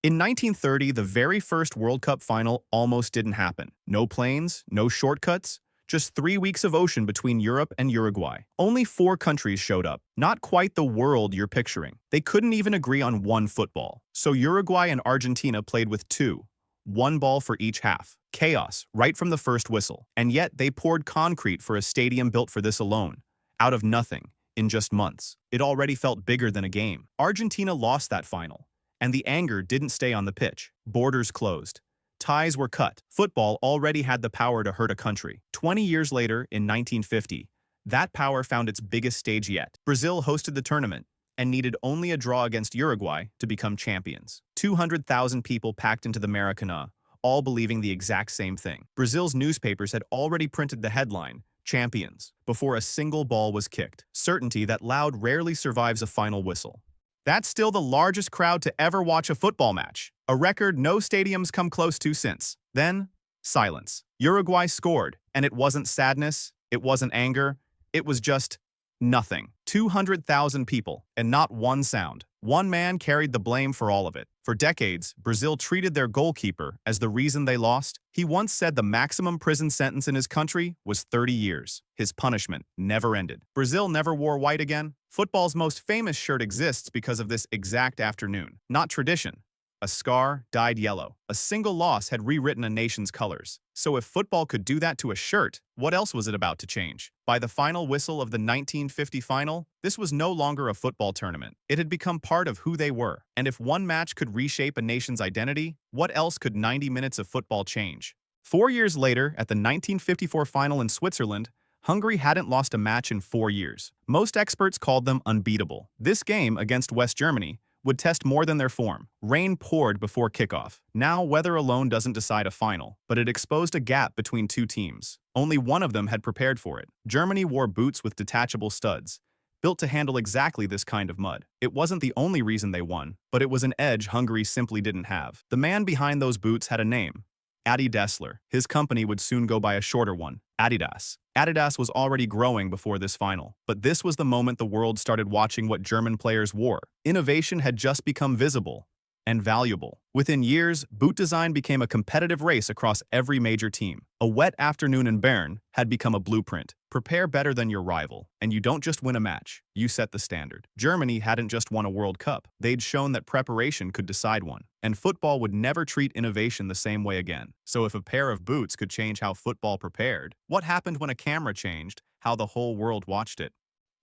In 1930, the very first World Cup final almost didn't happen. No planes, no shortcuts, just 3 weeks of ocean between Europe and Uruguay. Only 4 countries showed up. Not quite the world you're picturing. They couldn't even agree on one football. So Uruguay and Argentina played with two. One ball for each half. Chaos, right from the first whistle. And yet they poured concrete for a stadium built for this alone. Out of nothing, in just months. It already felt bigger than a game. Argentina lost that final. And the anger didn't stay on the pitch. Borders closed. Ties were cut. Football already had the power to hurt a country. 20 years later, in 1950, that power found its biggest stage yet. Brazil hosted the tournament and needed only a draw against Uruguay to become champions. 200,000 people packed into the Maracanã, all believing the exact same thing. Brazil's newspapers had already printed the headline, "Champions," before a single ball was kicked. Certainty that loud rarely survives a final whistle. That's still the largest crowd to ever watch a football match, a record no stadiums come close to since. Then, silence. Uruguay scored, and it wasn't sadness, it wasn't anger, it was just nothing. 200,000 people, and not one sound. One man carried the blame for all of it. For decades, Brazil treated their goalkeeper as the reason they lost. He once said the maximum prison sentence in his country was 30 years. His punishment never ended. Brazil never wore white again. Football's most famous shirt exists because of this exact afternoon. Not tradition. A scar dyed yellow. A single loss had rewritten a nation's colors. So if football could do that to a shirt, what else was it about to change? By the final whistle of the 1950 final, this was no longer a football tournament. It had become part of who they were. And if one match could reshape a nation's identity, what else could 90 minutes of football change? 4 years later, at the 1954 final in Switzerland, Hungary hadn't lost a match in 4 years. Most experts called them unbeatable. This game against West Germany would test more than their form. Rain poured before kickoff. Now, weather alone doesn't decide a final, but it exposed a gap between two teams. Only one of them had prepared for it. Germany wore boots with detachable studs, built to handle exactly this kind of mud. It wasn't the only reason they won, but it was an edge Hungary simply didn't have. The man behind those boots had a name. Adi Dassler. His company would soon go by a shorter one, Adidas. Adidas was already growing before this final, but this was the moment the world started watching what German players wore. Innovation had just become visible and valuable. Within years, boot design became a competitive race across every major team. A wet afternoon in Bern had become a blueprint. Prepare better than your rival, and you don't just win a match, you set the standard. Germany hadn't just won a World Cup, they'd shown that preparation could decide one. And football would never treat innovation the same way again. So if a pair of boots could change how football prepared, what happened when a camera changed how the whole world watched it?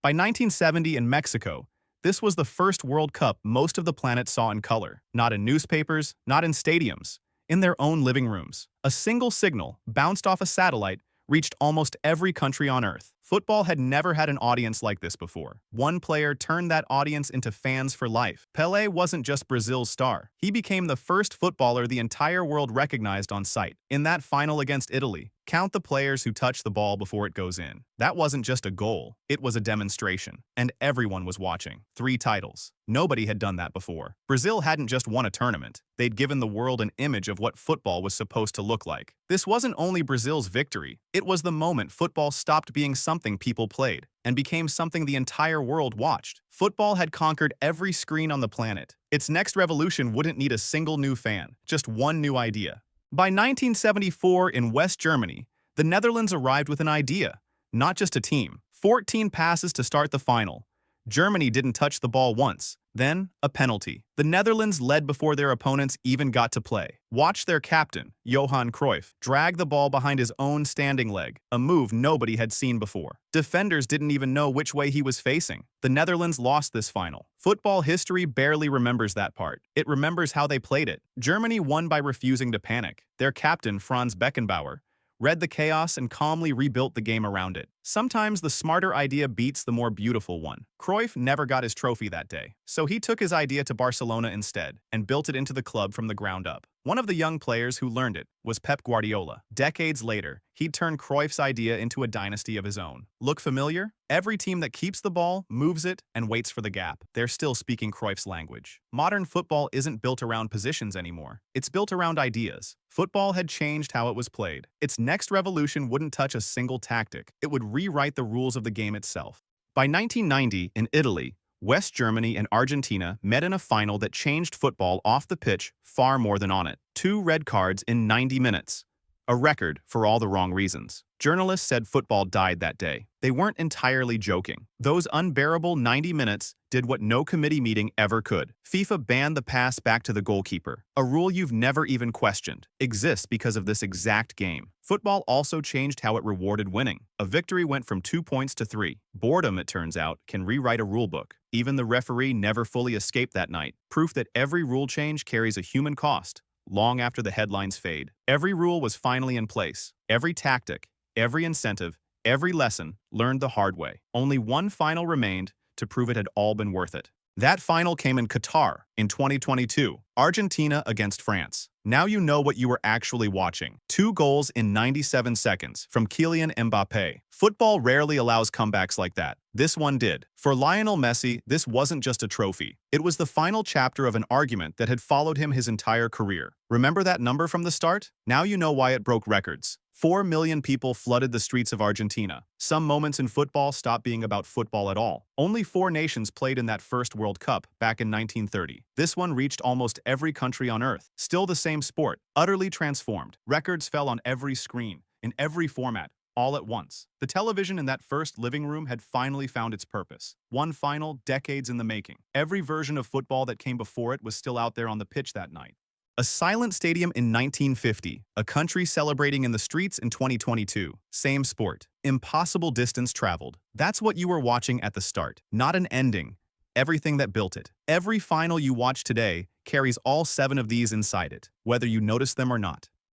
By 1970 in Mexico, this was the first World Cup most of the planet saw in color. Not in newspapers, not in stadiums, in their own living rooms. A single signal, bounced off a satellite, reached almost every country on Earth. Football had never had an audience like this before. One player turned that audience into fans for life. Pelé wasn't just Brazil's star. He became the first footballer the entire world recognized on sight. In that final against Italy, count the players who touch the ball before it goes in. That wasn't just a goal, it was a demonstration. And everyone was watching. 3 titles. Nobody had done that before. Brazil hadn't just won a tournament. They'd given the world an image of what football was supposed to look like. This wasn't only Brazil's victory. It was the moment football stopped being something people played and became something the entire world watched. Football had conquered every screen on the planet. Its next revolution wouldn't need a single new fan, just one new idea. By 1974 in West Germany, the Netherlands arrived with an idea, not just a team. 14 passes to start the final. Germany didn't touch the ball once. Then, a penalty. The Netherlands led before their opponents even got to play. Watch their captain, Johan Cruyff, drag the ball behind his own standing leg, a move nobody had seen before. Defenders didn't even know which way he was facing. The Netherlands lost this final. Football history barely remembers that part. It remembers how they played it. Germany won by refusing to panic. Their captain, Franz Beckenbauer, read the chaos and calmly rebuilt the game around it. Sometimes the smarter idea beats the more beautiful one. Cruyff never got his trophy that day, so he took his idea to Barcelona instead and built it into the club from the ground up. One of the young players who learned it was Pep Guardiola. Decades later, he'd turned Cruyff's idea into a dynasty of his own. Look familiar? Every team that keeps the ball, moves it, and waits for the gap. They're still speaking Cruyff's language. Modern football isn't built around positions anymore. It's built around ideas. Football had changed how it was played. Its next revolution wouldn't touch a single tactic. It would rewrite the rules of the game itself. By 1990, in Italy, West Germany and Argentina met in a final that changed football off the pitch far more than on it. 2 red cards in 90 minutes. A record for all the wrong reasons. Journalists said football died that day. They weren't entirely joking. Those unbearable 90 minutes did what no committee meeting ever could. FIFA banned the pass back to the goalkeeper. A rule you've never even questioned. Exists because of this exact game. Football also changed how it rewarded winning. A victory went from 2 points to 3. Boredom, it turns out, can rewrite a rulebook. Even the referee never fully escaped that night. Proof that every rule change carries a human cost. Long after the headlines fade, every rule was finally in place. Every tactic, every incentive, every lesson learned the hard way. Only one final remained to prove it had all been worth it. That final came in Qatar in 2022, Argentina against France. Now you know what you were actually watching. 2 goals in 97 seconds from Kylian Mbappé. Football rarely allows comebacks like that. This one did. For Lionel Messi, this wasn't just a trophy. It was the final chapter of an argument that had followed him his entire career. Remember that number from the start? Now you know why it broke records. 4 million people flooded the streets of Argentina. Some moments in football stopped being about football at all. Only 4 nations played in that first World Cup back in 1930. This one reached almost every country on Earth. Still the same sport, utterly transformed. Records fell on every screen, in every format, all at once. The television in that first living room had finally found its purpose. One final, decades in the making. Every version of football that came before it was still out there on the pitch that night. A silent stadium in 1950, a country celebrating in the streets in 2022. Same sport. Impossible distance traveled. That's what you were watching at the start, not an ending. Everything that built it. Every final you watch today carries all 7 of these inside it, whether you notice them or not.